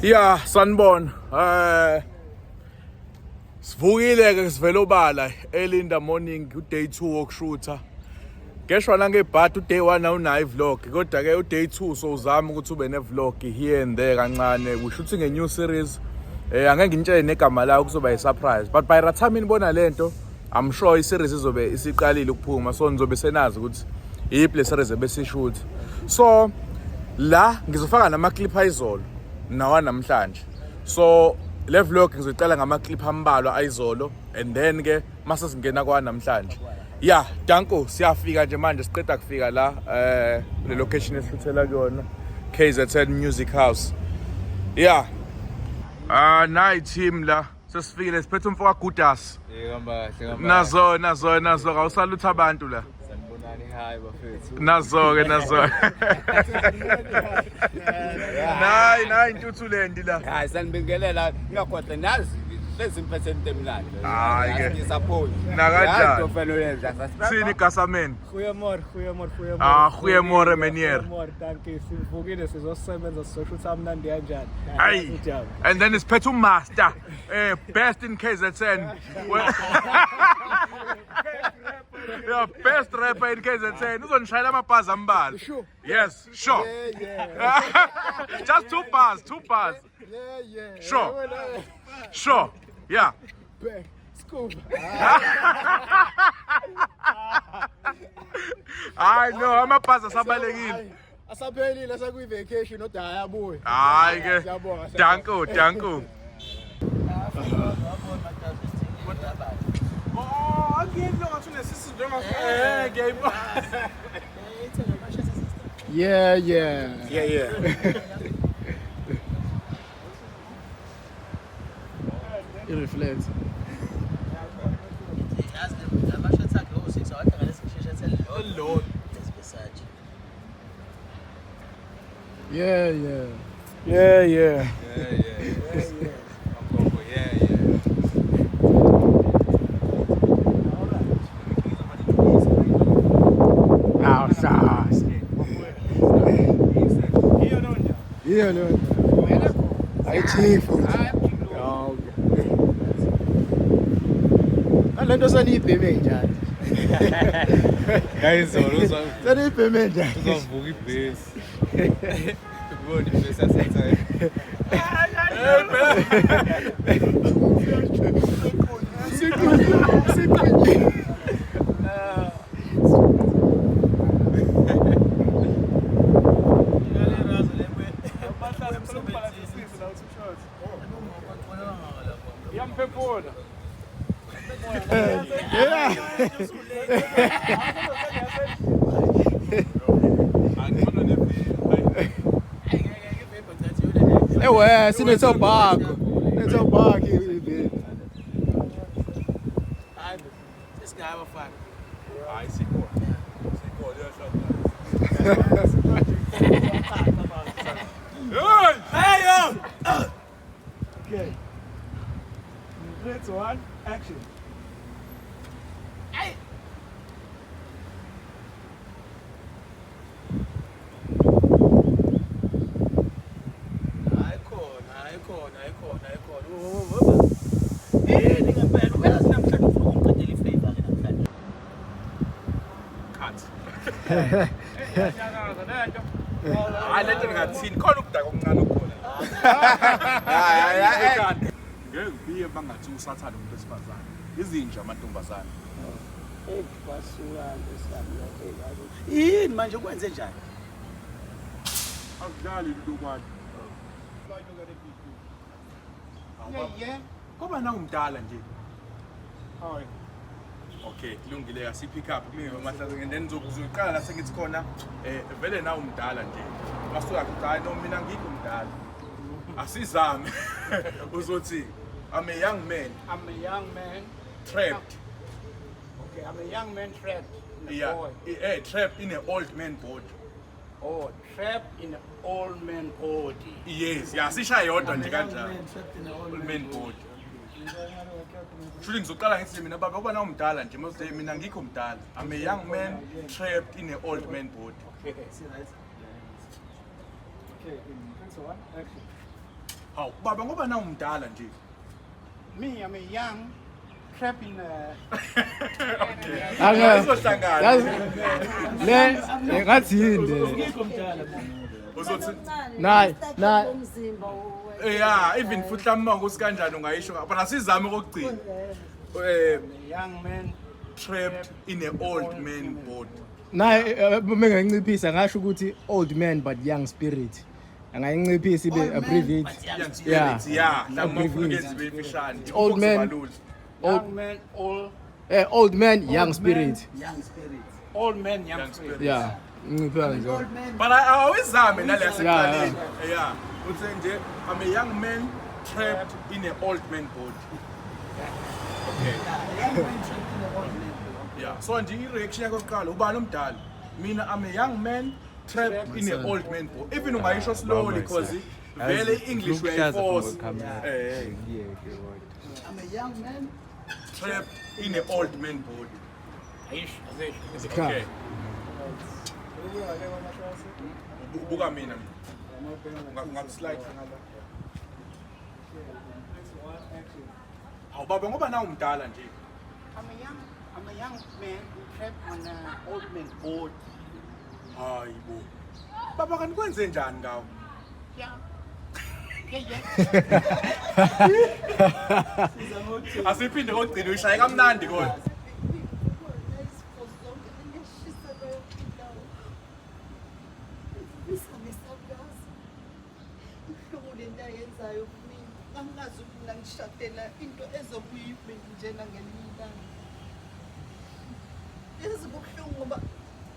Yeah, sanibona. Sivukile ke sivela obala early in the morning uday 2 wokushutha. Ngeshwa la ngebhadi uday 1 awunayo vlog kodwa ke uday 2 so uzama ukuthi ube ne vlog here and there kancane. We shooting a new series. Angeke ngintshele negama layo kuzoba surprise. But by the time nibona lento, I'm sure I series izobe isiqalile ukuphuma so nizobe senazi ukuthi iyiphi le series ebesishoot. So la ngizofaka nama clip ayizolo nawa namhlanje. So le vlog ngizoqala ngama clip ambalwa ayizolo and then ke mase singena kwa namhlanje. Yeah, danko siyafika nje manje siqeda kufika la le location esithuthela kuyona KZN Music House. Yeah. Nayi team la sesifikile siphethe umfoka Gudas. Nazo awusalutha abantu la. Nazo. Nayi intuthulendi la. Hayi sanibingelela ngakhohle nazi lezimpesente emnandi. Hayi ke. Ngisuppose. Nakanjani? Ufanele sasiba. Sini gasamen. Goeiemôre Goeiemôre meneer. Dankie. Sivukile sizosebenza sizoshutha amnandi kanjani. Hey. And then it's Petu Master. Best in KZN. Yeah, best rapper in KZN. Uzonishayela amabhazi ambalwa. Sure. Yes, sure. Yeah. Just two bars. Yeah. Sure. Yeah. Scoop. I know amabhazi asabalekile. Asaphelile sekuyi-vacation kodwa ayabuya. Hayi ke. Siyabonga. Danko. Yeah. It reflects. Yeah. Yeah, no. Hi, Chief. Lento saniyibheme njani? Ngayizolo Saniyibheme njani? uzovuka ibhesi. Ubona ibhesi yasethe. Siqinile. Ewe, sinetobacco. Okay. 3, 2, 1, action. Hayi lento ngathini khona ukudaka okuncane ukukhona. Ngeke kubiye bangathi usathana umuntu esifazane. Izinja amantombazane. Yini manje kwenze njani? Akudlali lukwani. Yeah. Ngoba na umdala nje. Hayi. Okay, kulungile asipick up kimi mahlazo and then ngizoqala la sengithi khona vele na umdala nje. Masuka kuqala no mina ngikho umdala. Asizame. Uzothi I'm a young man Trapped. trapped. I'm a young man trapped. Yeah, trapped in an old man body. Oh, trapped in an old man body. Yes, yeah, sisha yodwa nje kanjalo. Old man body. Shouldn't ngizoqala ngithi mina baba ubona umdala nje mase mina ngikho umdala. I'm a young man trapped in an old man body. Okay, see that? Okay, in 3, 2, 1, action. Hawu baba ngoba na umdala nje. Me, I'm a young, trapped in a... Ayizohlangana. Le ngathi yini Uzothi nayi yeah, even futhi mhlawumbe kusikanjani ungayisho but asizame ukugcina. a young man Trapped in an old man body. nayi menganciphisa ngasho ukuthi old man but young spirit angayinciphisa ibe abbreviate Young spirits, yeah. Mhlawumbe Abbreviate. uyenze befishane. Old man. young man, old old man young spirit old man, young spirit. yeah ngipha nje But awizame nalesi Yeah, qaleni. Yeah. Uthi nje I'm a young man trapped in an old man body. Okay. Yeah. So nje i-reaction yakho kuqala ubani omdala? Mina I'm a young man trapped in an old man body. Even ungayisho slowly because vele English uyayiforce. I'm a young man. Trapped in an old man body. Okay. Buka mina. Ungaslide ngala. Hawu baba ngoba na umdala nje. I'm a young man trapped on an old man boat. Hayibo. Baba kanti kwenze njani ngawo? Yeah. Asiphinde kodwa ushaye kamnandi kodwa. Angazi ukuthi ngishadela into ezobuyibe njena ngelinye ilanga. Yazi kubuhlungu ngoba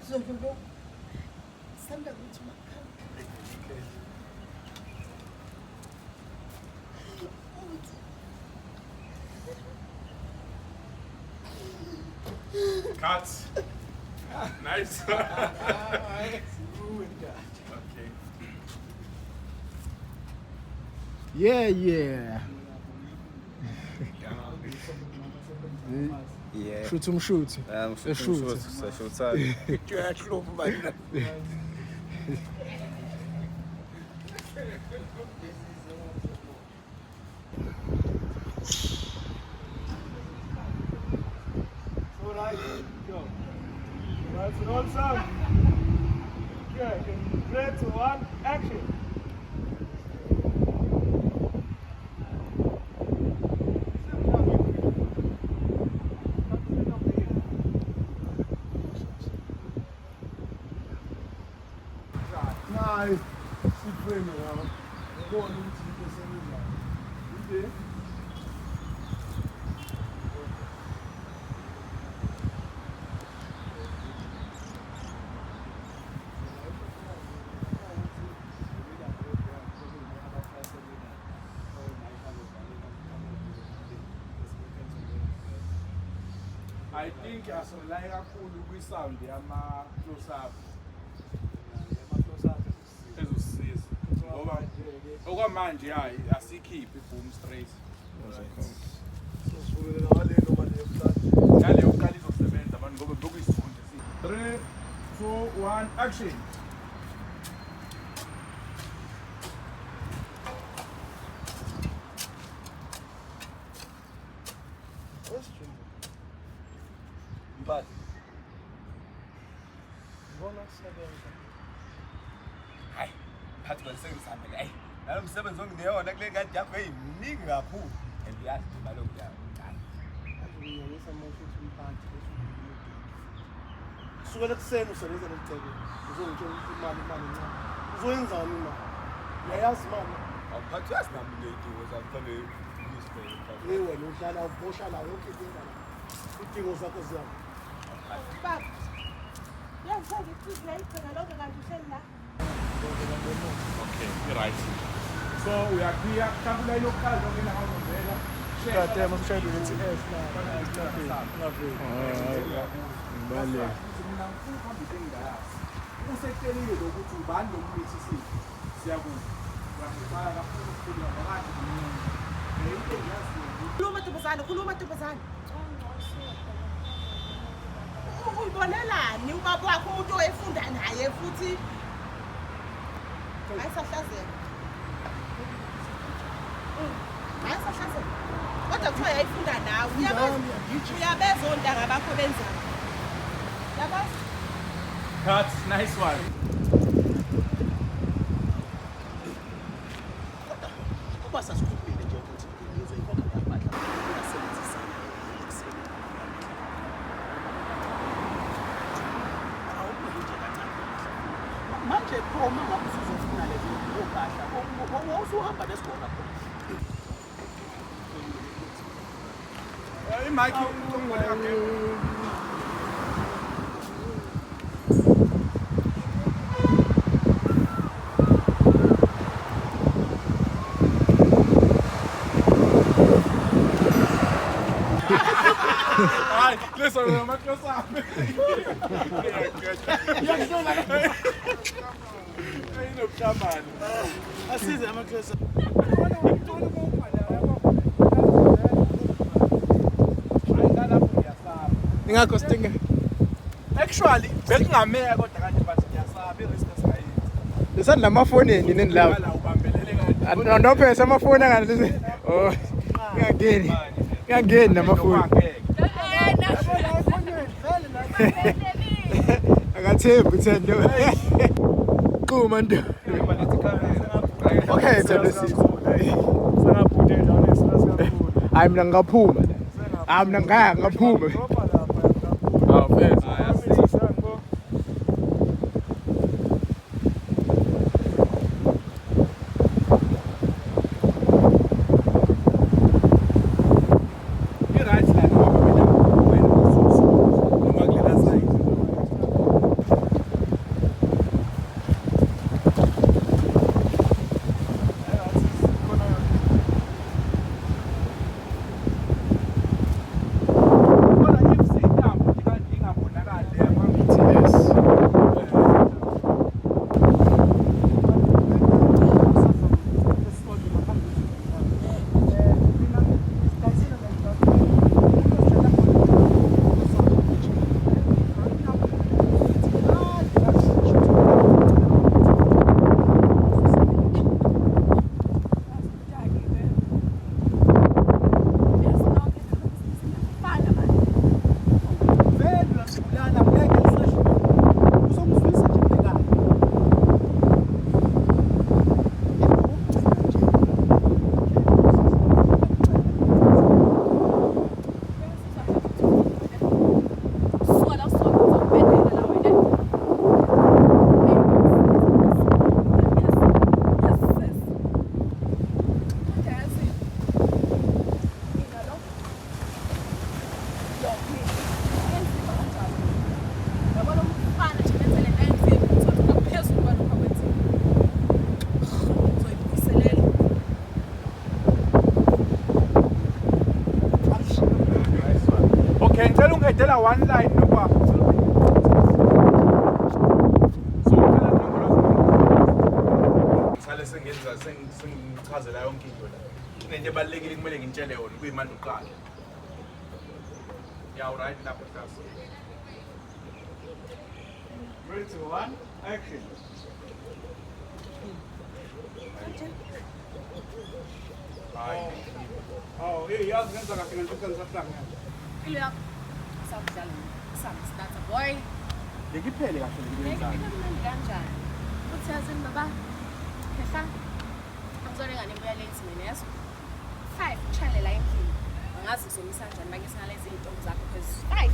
zolo sanda ukuthi makhaya. Cut. Nice. Okay. yeah Yeah. shoot umshuthi Shoot. That's all sound. Okay, 3, 2, 1, action. Nice. Sit frame around. Go on into the center. I think asolaya kakhulu kwi-sound yama close up. Ezosisiza. Ngoba okwamanje hayi asikhiphi boom straight. Yale uqala izosebenza manje ngoba bokuyisifundo. 3, 2, 1 action. But Hayi, phathi kwesengizame la. Nalo msebenzi ongiyona kule ngadi yakho eyiningi kakhulu. And yazi imaloku yayo. kusukela ekuseni usebenza nemceke. Uzongitshela ukuthi imali encane. Uzoyenzani imali? Uyayazi imali? Awuphathi yasinamuleti wozamthole newspaper. Wena uhlala ubosha la yonke into la. Idingo zakho ziyaphi? Baba, yazi ukuthi la ikhona lonke kanti uhleli la. Okay, right. So we are clear. Kabula local lokho la ngizovela. Goddamn, I'm trying to get to F now. Ngibale Usekelile ukuthi ubani lomuthi siyakuba. Uyafaka kakhulu ukukhuluma phakathi. Khuluma ntombazane. Uyibonelani ubaba wakho umuntu oyefunda naye futhi ayisahlazeka. Hayi sahlasela. Kodwa kuthiwa yayifunda nawe. Uyabeza ontanga bakho benzani. Yabazi? Cut, nice one. Kuba sasikhulumile nje ukuthi ngizoyikhokha ngaphandle ngasebenzisa ekuseni. Awubheke nje kancane. Manje pho uma ngabe usuzofuna lezi mpahla, wawusuhamba nesikole khona. Imike ungiboleka ngeke. Hayi, listen ngama close up. Ayinokuhlamana. Asize ama-closer. Ingakho sidinga. Actually, bekungameka kodwa kanje but ngiyasaba i-risk esingayenza. Besanamafoneni nini lawo? Wala ubambelele kanje. No phela amafoni angani. Oh. Ngangeni. Ngangeni namafoni. Akathembi uthando. Qhuma nto. Okay, Thandosisi. Sengaphude endaweni esikakhulu. Hayi mina ngaphuma. Hayi mina ngaphuma. Ah, fair. I-right la ngoba mina wena noma kulela side. Kodwa if siyintambo ingabonakali Yes. Okay, ngicela ungedela one line nokwa. So ngicela inombolo. Sale sengenza sengichazela yonke into la. Kunento ebalekile kumele ngintshele yona kuyimanje uqala. Yeah, right lapho class. 3, 2, 1, action. Hayi. Oh, yazi ngenza kahle ngento engisahlangana. Impilo yakho sakudlala samstata boy. Ngiphele kahle ngento Ngeke mnandi kanjani? Uthi yazini baba. Phehla. Angizole ngane buya late mina yazo. 5 channel la endlini. Angazi uzomisa kanjani manje singalezi izinto zakho phezulu. 5